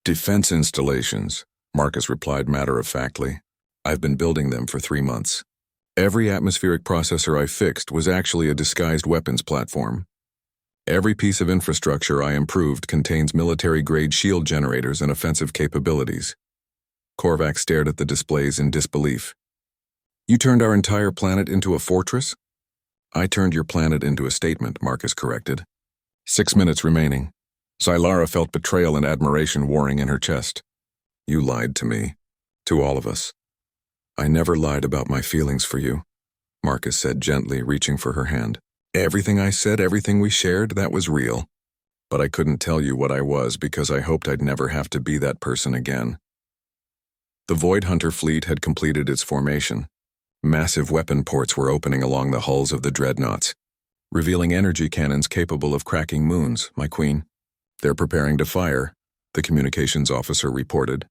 "Defense installations," Marcus replied matter-of-factly. "I've been building them for 3 months. Every atmospheric processor I fixed was actually a disguised weapons platform. Every piece of infrastructure I improved contains military-grade shield generators and offensive capabilities. Korvac stared at the displays in disbelief. You turned our entire planet into a fortress? I turned your planet into a statement, Marcus corrected. 6 minutes remaining. Xylara felt betrayal and admiration warring in her chest. You lied to me. To all of us. I never lied about my feelings for you, Marcus said gently, reaching for her hand. Everything I said, everything we shared, that was real. But I couldn't tell you what I was because I hoped I'd never have to be that person again. The Void Hunter fleet had completed its formation. Massive weapon ports were opening along the hulls of the dreadnoughts, revealing energy cannons capable of cracking moons, my queen. They're preparing to fire, the communications officer reported.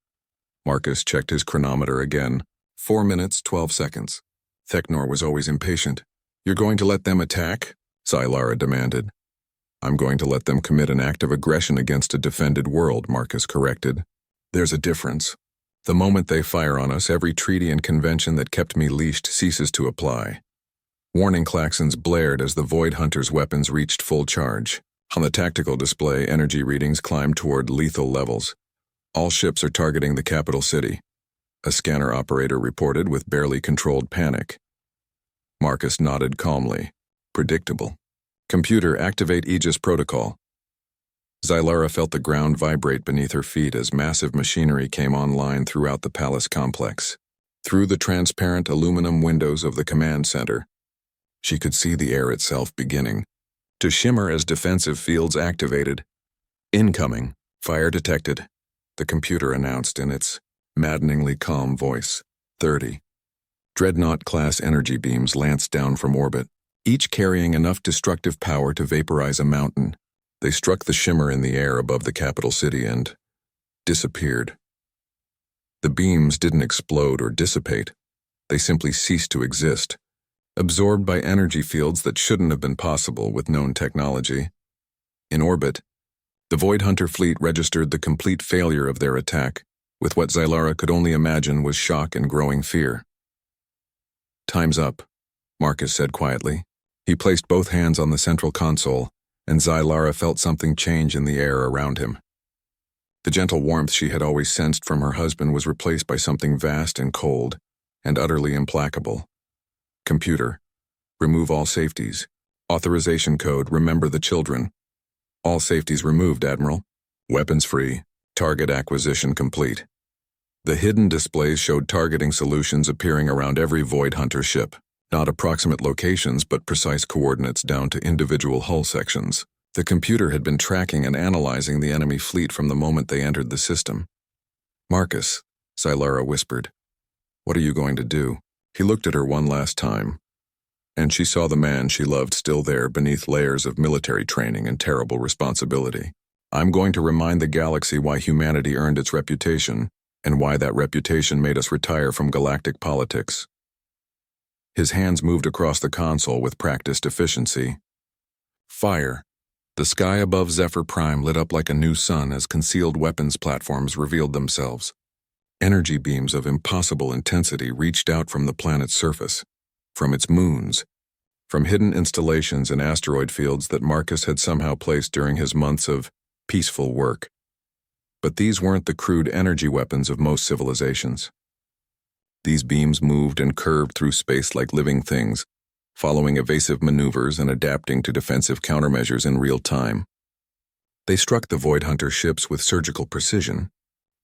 Marcus checked his chronometer again. 4 minutes, 12 seconds. Theknor was always impatient. You're going to let them attack? Xylara demanded. I'm going to let them commit an act of aggression against a defended world, Marcus corrected. There's a difference. The moment they fire on us, every treaty and convention that kept me leashed ceases to apply. Warning klaxons blared as the Void Hunter's weapons reached full charge. On the tactical display, energy readings climbed toward lethal levels. All ships are targeting the capital city, a scanner operator reported with barely controlled panic. Marcus nodded calmly. Predictable. Computer, activate Aegis protocol. Xylara felt the ground vibrate beneath her feet as massive machinery came online throughout the palace complex. Through the transparent aluminum windows of the command center, she could see the air itself beginning to shimmer as defensive fields activated. Incoming. Fire detected, the computer announced in its maddeningly calm voice. 30. Dreadnought-class energy beams lanced down from orbit, each carrying enough destructive power to vaporize a mountain. They struck the shimmer in the air above the capital city and disappeared. The beams didn't explode or dissipate. They simply ceased to exist, absorbed by energy fields that shouldn't have been possible with known technology. In orbit, the Void Hunter fleet registered the complete failure of their attack, with what Xylara could only imagine was shock and growing fear. Time's up, Marcus said quietly. He placed both hands on the central console, and Xylara felt something change in the air around him. The gentle warmth she had always sensed from her husband was replaced by something vast and cold, and utterly implacable. Computer, remove all safeties. Authorization code, remember the children. All safeties removed, Admiral. Weapons free. Target acquisition complete. The hidden displays showed targeting solutions appearing around every Void Hunter ship. Not approximate locations, but precise coordinates down to individual hull sections. The computer had been tracking and analyzing the enemy fleet from the moment they entered the system. Marcus, Xylara whispered. What are you going to do? He looked at her one last time, and she saw the man she loved still there beneath layers of military training and terrible responsibility. I'm going to remind the galaxy why humanity earned its reputation, and why that reputation made us retire from galactic politics. His hands moved across the console with practiced efficiency. Fire. The sky above Zephyr Prime lit up like a new sun as concealed weapons platforms revealed themselves. Energy beams of impossible intensity reached out from the planet's surface, from its moons, from hidden installations and asteroid fields that Marcus had somehow placed during his months of peaceful work. But these weren't the crude energy weapons of most civilizations. These beams moved and curved through space like living things, following evasive maneuvers and adapting to defensive countermeasures in real time. They struck the Void Hunter ships with surgical precision,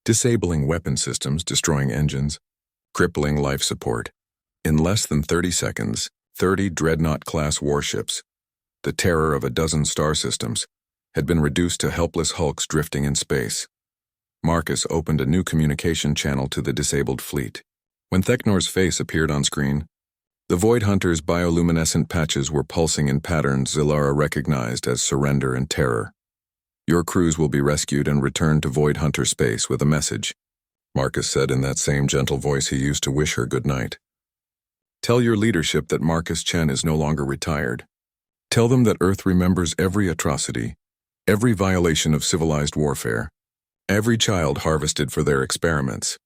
disabling weapon systems, destroying engines, crippling life support. In less than 30 seconds, 30 Dreadnought-class warships, the terror of a dozen star systems, had been reduced to helpless hulks drifting in space. Marcus opened a new communication channel to the disabled fleet. When Theknor's face appeared on screen, the Void Hunter's bioluminescent patches were pulsing in patterns Xylara recognized as surrender and terror. Your crews will be rescued and returned to Void Hunter space with a message, Marcus said in that same gentle voice he used to wish her good night. Tell your leadership that Marcus Chen is no longer retired. Tell them that Earth remembers every atrocity, every violation of civilized warfare, every child harvested for their experiments.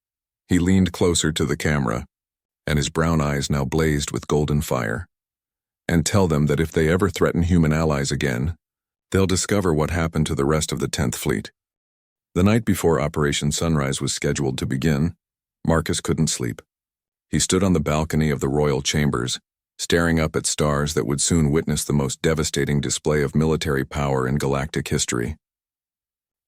He leaned closer to the camera, and his brown eyes now blazed with golden fire. And tell them that if they ever threaten human allies again, They'll discover what happened to the rest of the 10th Fleet. The night before Operation Sunrise was scheduled to begin, Marcus couldn't sleep. He stood on the balcony of the royal chambers, staring up at stars that would soon witness the most devastating display of military power in galactic history.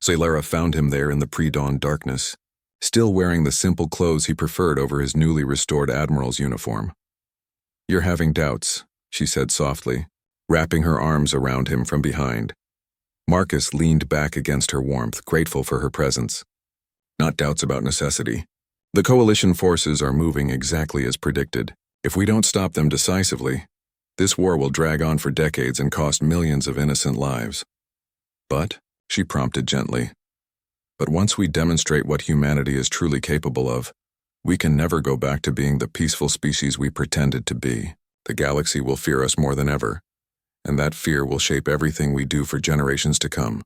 Zalara found him there in the pre-dawn darkness, still wearing the simple clothes he preferred over his newly restored admiral's uniform. "You're having doubts," she said softly, wrapping her arms around him from behind. Marcus leaned back against her warmth, grateful for her presence. "Not doubts about necessity. The coalition forces are moving exactly as predicted. If we don't stop them decisively, this war will drag on for decades and cost millions of innocent lives." "But," she prompted gently, "but once we demonstrate what humanity is truly capable of, we can never go back to being the peaceful species we pretended to be. The galaxy will fear us more than ever, and that fear will shape everything we do for generations to come."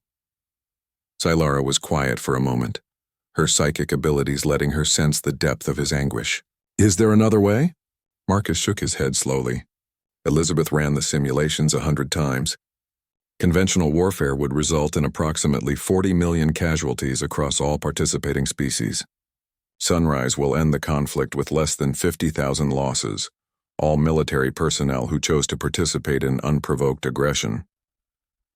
Zalara was quiet for a moment, her psychic abilities letting her sense the depth of his anguish. "Is there another way?" Marcus shook his head slowly. Elizabeth ran the simulations 100 times. Conventional warfare would result in approximately 40 million casualties across all participating species. Sunrise will end the conflict with less than 50,000 losses, all military personnel who chose to participate in unprovoked aggression.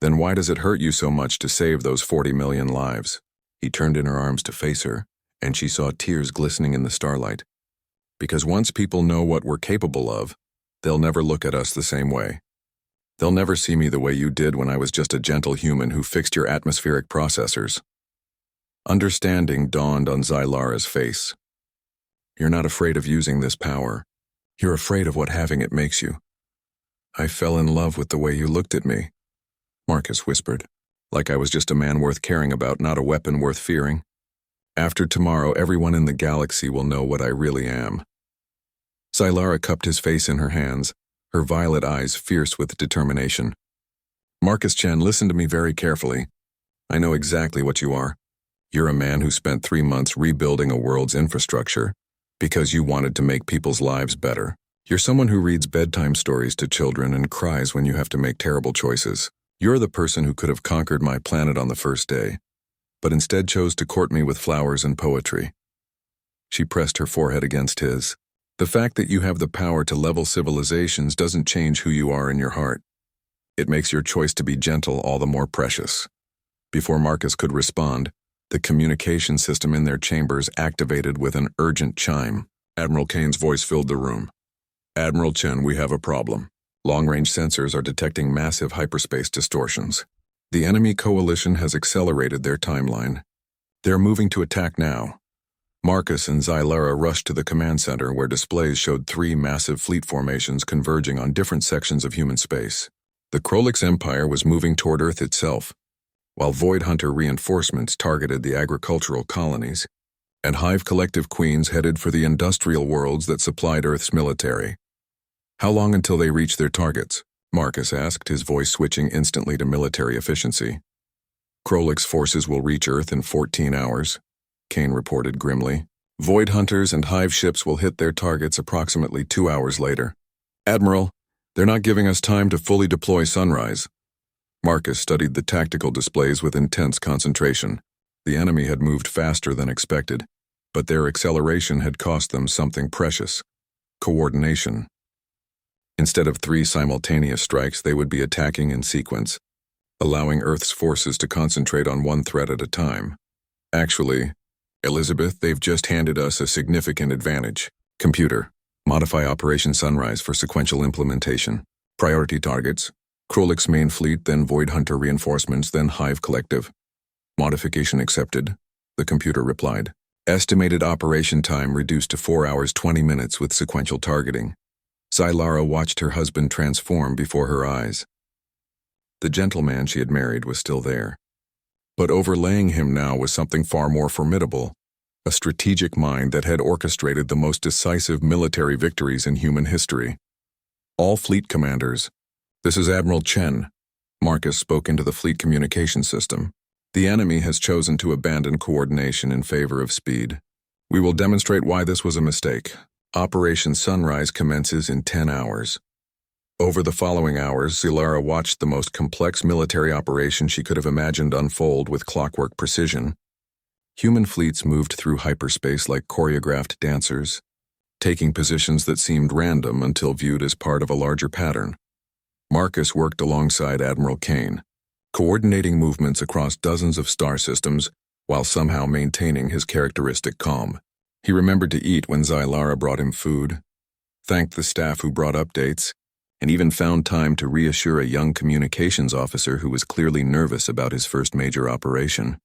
"Then why does it hurt you so much to save those 40 million lives?" He turned in her arms to face her, and she saw tears glistening in the starlight. "Because once people know what we're capable of, they'll never look at us the same way. They'll never see me the way you did when I was just a gentle human who fixed your atmospheric processors." Understanding dawned on Zylara's face. "You're not afraid of using this power. You're afraid of what having it makes you." "I fell in love with the way you looked at me," Marcus whispered, "like I was just a man worth caring about, not a weapon worth fearing. After tomorrow, everyone in the galaxy will know what I really am." Zylara cupped his face in her hands, her violet eyes fierce with determination. "Marcus Chen, listen to me very carefully. I know exactly what you are. You're a man who spent 3 months rebuilding a world's infrastructure because you wanted to make people's lives better. You're someone who reads bedtime stories to children and cries when you have to make terrible choices. You're the person who could have conquered my planet on the first day, but instead chose to court me with flowers and poetry." She pressed her forehead against his. "The fact that you have the power to level civilizations doesn't change who you are in your heart. It makes your choice to be gentle all the more precious." Before Marcus could respond, the communication system in their chambers activated with an urgent chime. Admiral Kane's voice filled the room. "Admiral Chen, we have a problem. Long-range sensors are detecting massive hyperspace distortions. The enemy coalition has accelerated their timeline. They're moving to attack now." Marcus and Zylara rushed to the command center where displays showed 3 massive fleet formations converging on different sections of human space. The Krolix Empire was moving toward Earth itself, while Void Hunter reinforcements targeted the agricultural colonies, and Hive Collective Queens headed for the industrial worlds that supplied Earth's military. "How long until they reach their targets?" Marcus asked, his voice switching instantly to military efficiency. "Krolix forces will reach Earth in 14 hours, Kane reported grimly. "Void Hunters and Hive ships will hit their targets approximately 2 hours later." "Admiral, they're not giving us time to fully deploy Sunrise." Marcus studied the tactical displays with intense concentration. The enemy had moved faster than expected, but their acceleration had cost them something precious: coordination. Instead of 3 simultaneous strikes, they would be attacking in sequence, allowing Earth's forces to concentrate on one threat at a time. "Actually, Elizabeth, they've just handed us a significant advantage. Computer, modify Operation Sunrise for sequential implementation. Priority targets: Krolix main fleet, then Void Hunter reinforcements, then Hive Collective." "Modification accepted," the computer replied. Estimated operation time reduced to 4 hours 20 minutes with sequential targeting. Zylara watched her husband transform before her eyes. The gentleman she had married was still there, but overlaying him now was something far more formidable: a strategic mind that had orchestrated the most decisive military victories in human history. "All fleet commanders, this is Admiral Chen." Marcus spoke into the fleet communication system. "The enemy has chosen to abandon coordination in favor of speed. We will demonstrate why this was a mistake. Operation Sunrise commences in 10 hours. Over the following hours, Zilara watched the most complex military operation she could have imagined unfold with clockwork precision. Human fleets moved through hyperspace like choreographed dancers, taking positions that seemed random until viewed as part of a larger pattern. Marcus worked alongside Admiral Kane, coordinating movements across dozens of star systems while somehow maintaining his characteristic calm. He remembered to eat when Zilara brought him food, thanked the staff who brought updates, and even found time to reassure a young communications officer who was clearly nervous about his first major operation.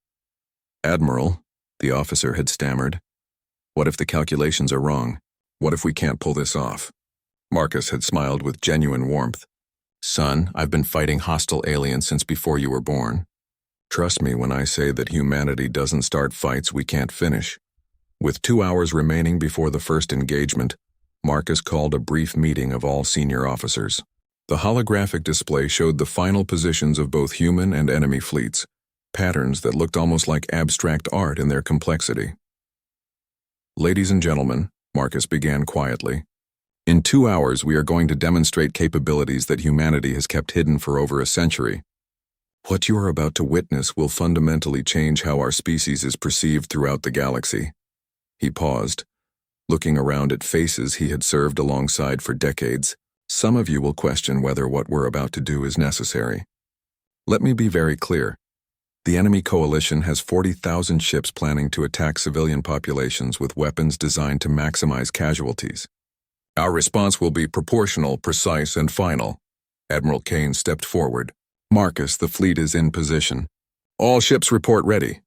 "Admiral," the officer had stammered, "what if the calculations are wrong? What if we can't pull this off?" Marcus had smiled with genuine warmth. "Son, I've been fighting hostile aliens since before you were born. Trust me when I say that humanity doesn't start fights we can't finish." With 2 hours remaining before the first engagement, Marcus called a brief meeting of all senior officers. The holographic display showed the final positions of both human and enemy fleets, patterns that looked almost like abstract art in their complexity. "Ladies and gentlemen," Marcus began quietly, "in 2 hours we are going to demonstrate capabilities that humanity has kept hidden for over a century. What you are about to witness will fundamentally change how our species is perceived throughout the galaxy." He paused, looking around at faces he had served alongside for decades. "Some of you will question whether what we're about to do is necessary. Let me be very clear. The enemy coalition has 40,000 ships planning to attack civilian populations with weapons designed to maximize casualties. Our response will be proportional, precise, and final." Admiral Kane stepped forward. "Marcus, the fleet is in position. All ships report ready."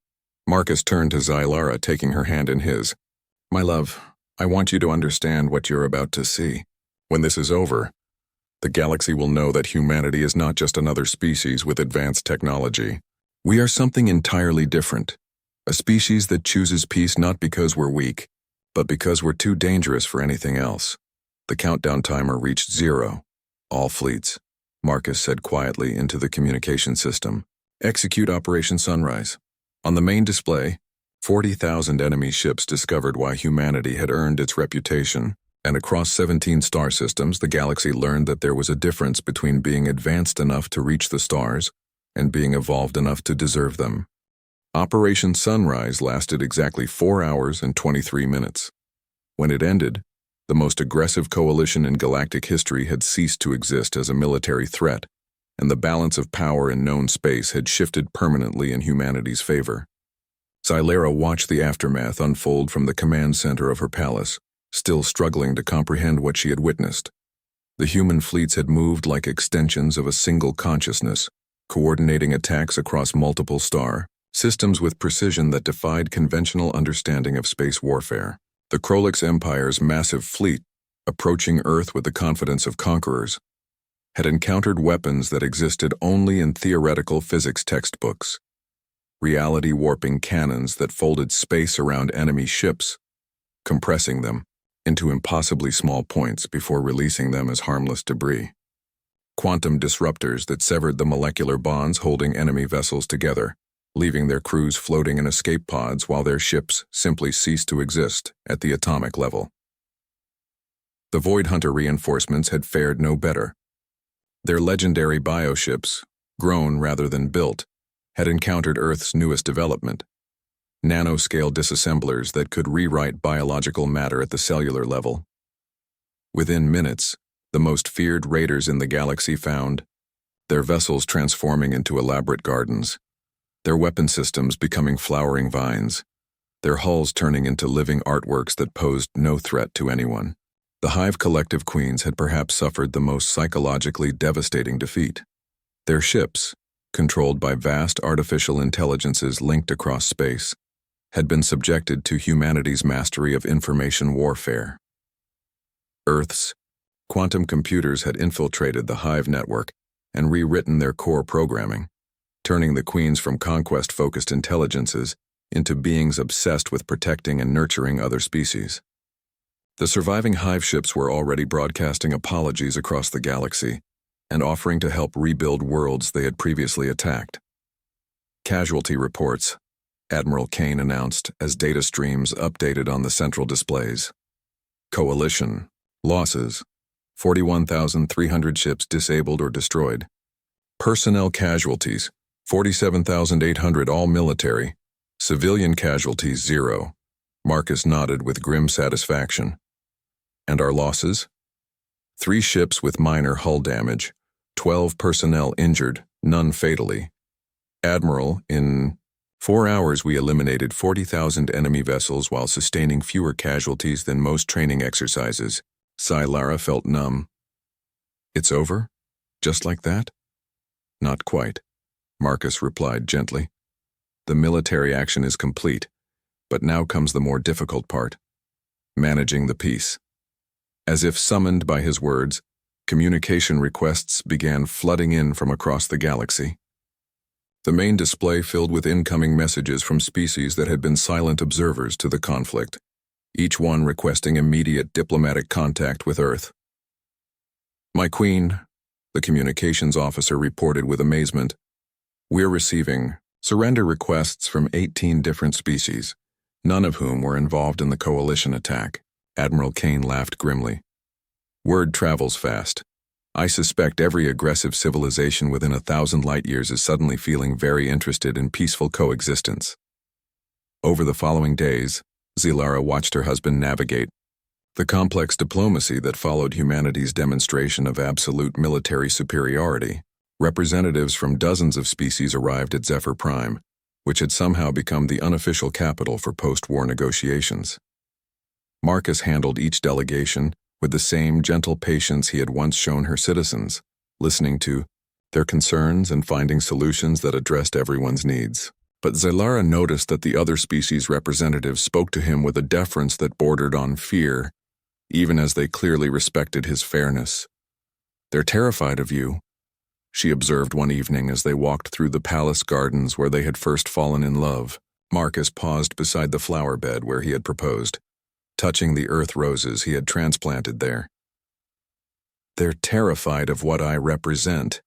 Marcus turned to Zilara, taking her hand in his. "My love, I want you to understand what you're about to see. When this is over, the galaxy will know that humanity is not just another species with advanced technology. We are something entirely different, a species that chooses peace not because we're weak, but because we're too dangerous for anything else." The countdown timer reached 0. "All fleets," Marcus said quietly into the communication system, "execute Operation Sunrise." On the main display, 40,000 enemy ships discovered why humanity had earned its reputation, and across 17 star systems the galaxy learned that there was a difference between being advanced enough to reach the stars and being evolved enough to deserve them. Operation Sunrise lasted exactly 4 hours and 23 minutes. When it ended, the most aggressive coalition in galactic history had ceased to exist as a military threat, and the balance of power in known space had shifted permanently in humanity's favor. Zilara watched the aftermath unfold from the command center of her palace, still struggling to comprehend what she had witnessed. The human fleets had moved like extensions of a single consciousness, coordinating attacks across multiple star systems with precision that defied conventional understanding of space warfare. The Krolix Empire's massive fleet, approaching Earth with the confidence of conquerors, had encountered weapons that existed only in theoretical physics textbooks. Reality-warping cannons that folded space around enemy ships, compressing them into impossibly small points before releasing them as harmless debris. Quantum disruptors that severed the molecular bonds holding enemy vessels together, leaving their crews floating in escape pods while their ships simply ceased to exist at the atomic level. The Void Hunter reinforcements had fared no better. Their legendary bioships, grown rather than built, had encountered Earth's newest development, nanoscale disassemblers that could rewrite biological matter at the cellular level. Within minutes, the most feared raiders in the galaxy found their vessels transforming into elaborate gardens, their weapon systems becoming flowering vines, their hulls turning into living artworks that posed no threat to anyone. The Hive Collective Queens had perhaps suffered the most psychologically devastating defeat. Their ships, controlled by vast artificial intelligences linked across space, had been subjected to humanity's mastery of information warfare. Earth's quantum computers had infiltrated the Hive network and rewritten their core programming, turning the Queens from conquest-focused intelligences into beings obsessed with protecting and nurturing other species. The surviving Hive ships were already broadcasting apologies across the galaxy and offering to help rebuild worlds they had previously attacked. "Casualty reports," Admiral Kane announced as data streams updated on the central displays. "Coalition. Losses. 41,300 ships disabled or destroyed. Personnel casualties, 47,800 all military. Civilian casualties, 0. Marcus nodded with grim satisfaction. And our losses? 3 ships with minor hull damage, 12 personnel injured, none fatally. Admiral, in 4 hours we eliminated 40,000 enemy vessels while sustaining fewer casualties than most training exercises. Lara felt numb. It's over? Just like that? Not quite, Marcus replied gently. The military action is complete, but now comes the more difficult part: managing the peace. As if summoned by his words, communication requests began flooding in from across the galaxy. The main display filled with incoming messages from species that had been silent observers to the conflict, each one requesting immediate diplomatic contact with Earth. "My queen," the communications officer reported with amazement, "we're receiving surrender requests from 18 different species, none of whom were involved in the coalition attack." Admiral Kane laughed grimly. "Word travels fast. I suspect every aggressive civilization within 1,000 light-years is suddenly feeling very interested in peaceful coexistence." Over the following days, Lara watched her husband navigate the complex diplomacy that followed humanity's demonstration of absolute military superiority. Representatives from dozens of species arrived at Zephyr Prime, which had somehow become the unofficial capital for post-war negotiations. Marcus handled each delegation with the same gentle patience he had once shown her citizens, listening to their concerns and finding solutions that addressed everyone's needs. But Lara noticed that the other species representatives spoke to him with a deference that bordered on fear, even as they clearly respected his fairness. "They're terrified of you," she observed one evening as they walked through the palace gardens where they had first fallen in love. Marcus paused beside the flower bed where he had proposed, touching the earth roses he had transplanted there. "They're terrified of what I represent.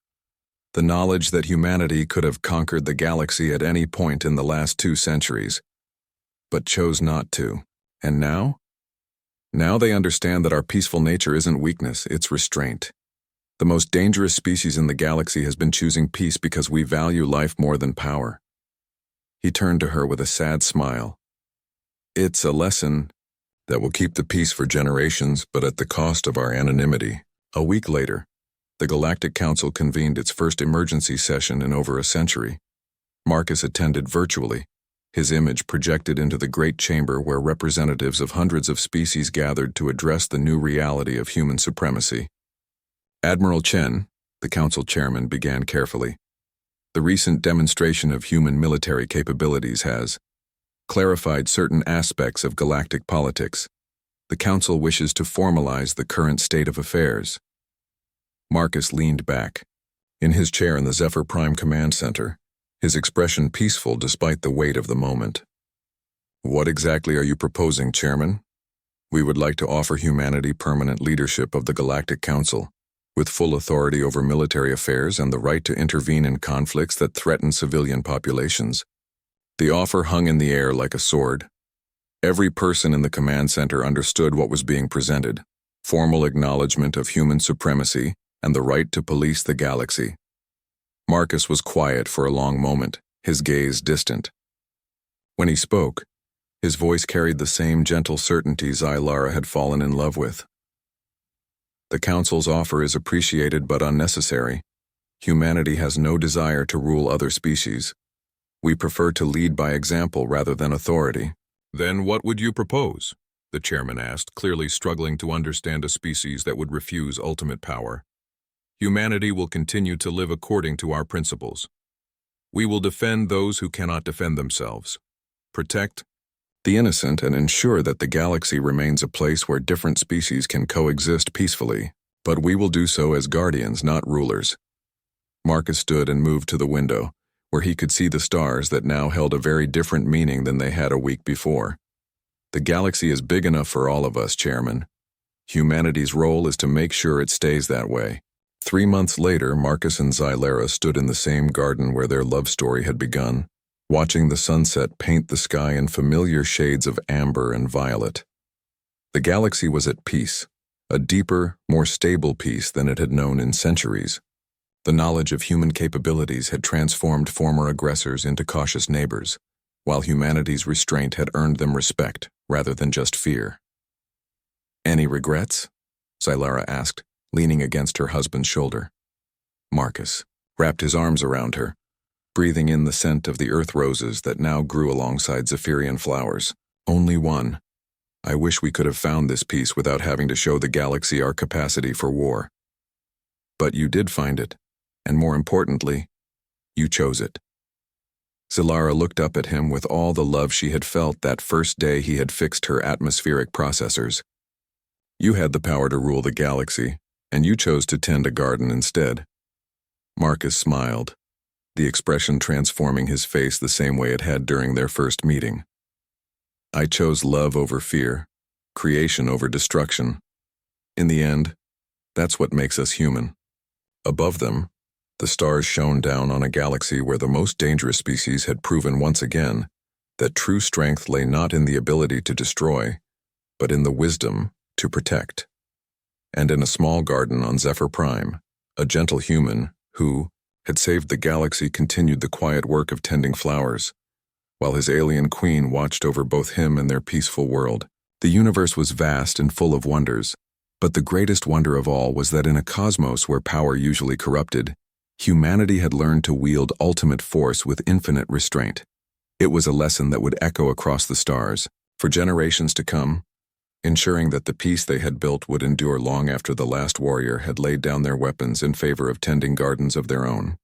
The knowledge that humanity could have conquered the galaxy at any point in the last 2 centuries, but chose not to. And now? Now they understand that our peaceful nature isn't weakness, it's restraint. The most dangerous species in the galaxy has been choosing peace because we value life more than power." He turned to her with a sad smile. "It's a lesson that will keep the peace for generations, but at the cost of our anonymity." A week later, the Galactic Council convened its first emergency session in over a century. Marcus attended virtually, his image projected into the great chamber where representatives of hundreds of species gathered to address the new reality of human supremacy. Admiral Chen, the council chairman, began carefully. "The recent demonstration of human military capabilities has clarified certain aspects of galactic politics. The council wishes to formalize the current state of affairs." Marcus leaned back, in his chair in the Zephyr Prime Command Center, his expression peaceful despite the weight of the moment. "What exactly are you proposing, Chairman?" "We would like to offer humanity permanent leadership of the Galactic Council, with full authority over military affairs and the right to intervene in conflicts that threaten civilian populations." The offer hung in the air like a sword. Every person in the command center understood what was being presented: formal acknowledgement of human supremacy and the right to police the galaxy. Marcus was quiet for a long moment, his gaze distant. When he spoke, his voice carried the same gentle certainty Lara had fallen in love with. "The Council's offer is appreciated but unnecessary. Humanity has no desire to rule other species. We prefer to lead by example rather than authority." "Then what would you propose?" the chairman asked, clearly struggling to understand a species that would refuse ultimate power. "Humanity will continue to live according to our principles. We will defend those who cannot defend themselves, protect the innocent, and ensure that the galaxy remains a place where different species can coexist peacefully. But we will do so as guardians, not rulers." Marcus stood and moved to the window, where he could see the stars that now held a very different meaning than they had a week before. "The galaxy is big enough for all of us, Chairman. Humanity's role is to make sure it stays that way." 3 months later, Marcus and Lara stood in the same garden where their love story had begun, watching the sunset paint the sky in familiar shades of amber and violet. The galaxy was at peace, a deeper, more stable peace than it had known in centuries. The knowledge of human capabilities had transformed former aggressors into cautious neighbors, while humanity's restraint had earned them respect rather than just fear. "Any regrets?" Zylara asked, leaning against her husband's shoulder. Marcus wrapped his arms around her, breathing in the scent of the earth roses that now grew alongside Zephyrian flowers. "Only one. I wish we could have found this peace without having to show the galaxy our capacity for war. But you did find it, and more importantly, you chose it." Zylara looked up at him with all the love she had felt that first day he had fixed her atmospheric processors. "You had the power to rule the galaxy, and you chose to tend a garden instead." Marcus smiled, the expression transforming his face the same way it had during their first meeting. "I chose love over fear, creation over destruction. In the end, that's what makes us human." Above them, the stars shone down on a galaxy where the most dangerous species had proven once again that true strength lay not in the ability to destroy, but in the wisdom to protect. And in a small garden on Zephyr Prime, a gentle human who had saved the galaxy continued the quiet work of tending flowers, while his alien queen watched over both him and their peaceful world. The universe was vast and full of wonders, but the greatest wonder of all was that in a cosmos where power usually corrupted, humanity had learned to wield ultimate force with infinite restraint. It was a lesson that would echo across the stars, for generations to come, ensuring that the peace they had built would endure long after the last warrior had laid down their weapons in favor of tending gardens of their own.